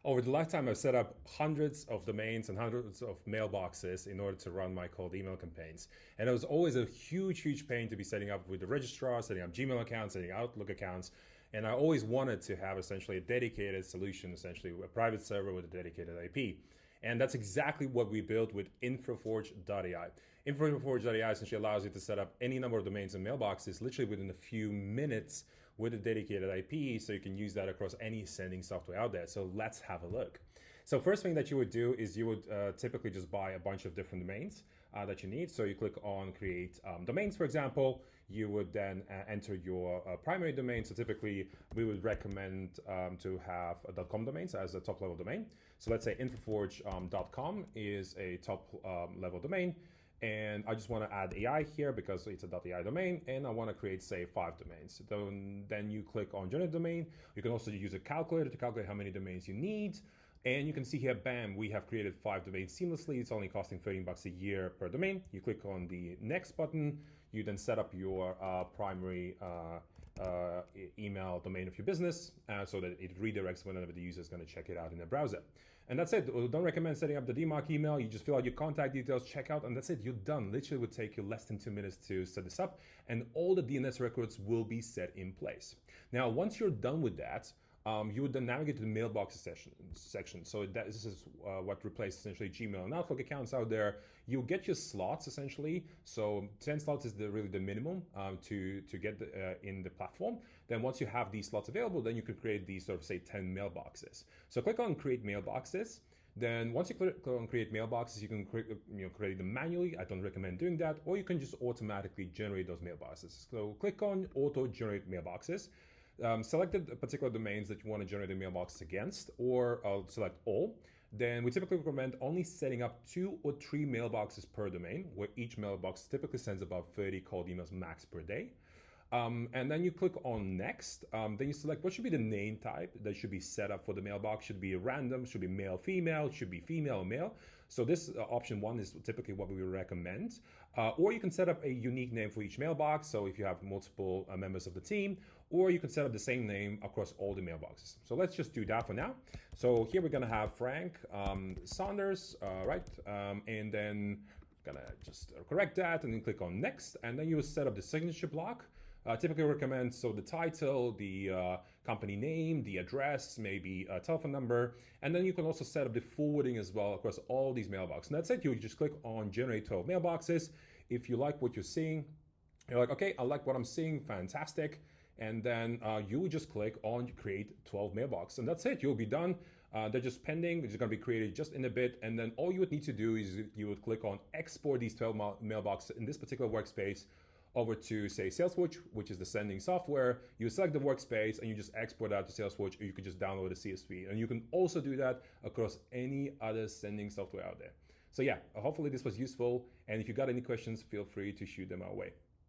Over the lifetime, I've set up hundreds of domains and hundreds of mailboxes in order to run my cold email campaigns. And it was always a huge pain to be setting up with the registrar, setting up Gmail accounts, setting Outlook accounts. And I always wanted to have essentially a dedicated solution, essentially a private server with a dedicated IP. And that's exactly what we built with Infraforge.ai. Infraforge.ai essentially allows you to set up any number of domains and mailboxes literally within a few minutes with a dedicated IP, so you can use that across any sending software out there. So let's have a look. So first thing that you would do is you would typically just buy a bunch of different domains that you need. So you click on create domains, for example. You would then enter your primary domain. So typically we would recommend to have a .com domains as a top level domain. So let's say Infraforge.com is a top level domain. And I just want to add AI here because it's a .ai domain, and I want to create, say, 5 domains. Then you click on generate domain. You can also use a calculator to calculate how many domains you need. And you can see here, bam, we have created 5 domains seamlessly. It's only costing $13 a year per domain. You click on the next button. You then set up your primary email domain of your business so that it redirects whenever the user is going to check it out in their browser. And that's it. Don't recommend setting up the DMARC email. You just fill out your contact details, check out, and that's it. You're done. Literally would take you less than 2 minutes to set this up, and all the DNS records will be set in place. Now, once you're done with that, you would then navigate to the mailboxes section. So this is what replaces essentially Gmail and Outlook accounts out there. You get your slots essentially. So 10 slots is really the minimum to get in the platform. Then once you have these slots available, then you can create these sort of say 10 mailboxes. So click on create mailboxes. Then once you click on create mailboxes, you can create them manually. I don't recommend doing that, or you can just automatically generate those mailboxes. So click on auto generate mailboxes. Select the particular domains that you want to generate a mailbox against, or select all. Then we typically recommend only setting up 2 or 3 mailboxes per domain, where each mailbox typically sends about 30 cold emails max per day. And then you click on next. Then you select what should be the name type that should be set up for the mailbox. Should be random, should be male, female, should be female or male. So this option 1 is typically what we recommend. Or you can set up a unique name for each mailbox. So if you have multiple members of the team, or you can set up the same name across all the mailboxes. So let's just do that for now. So here we're gonna have Frank Saunders, right? And then gonna just correct that and then click on next. And then you will set up the signature block. Typically recommend the title, the company name, the address, maybe a telephone number, and then you can also set up the forwarding as well across all these mailboxes. And that's it. You just click on generate 12 mailboxes. If you like what you're seeing, you're like, okay, I like what I'm seeing, fantastic. And then you would just click on create 12 mailboxes, and that's it. You'll be done. They're just pending. They're just going to be created just in a bit. And then all you would need to do is you would click on export these 12 mailboxes in this particular workspace over to, say, Salesforge, which is the sending software. You select the workspace and you just export out to Salesforge, or you could just download a CSV. And you can also do that across any other sending software out there. So yeah, hopefully this was useful. And if you got any questions, feel free to shoot them our way.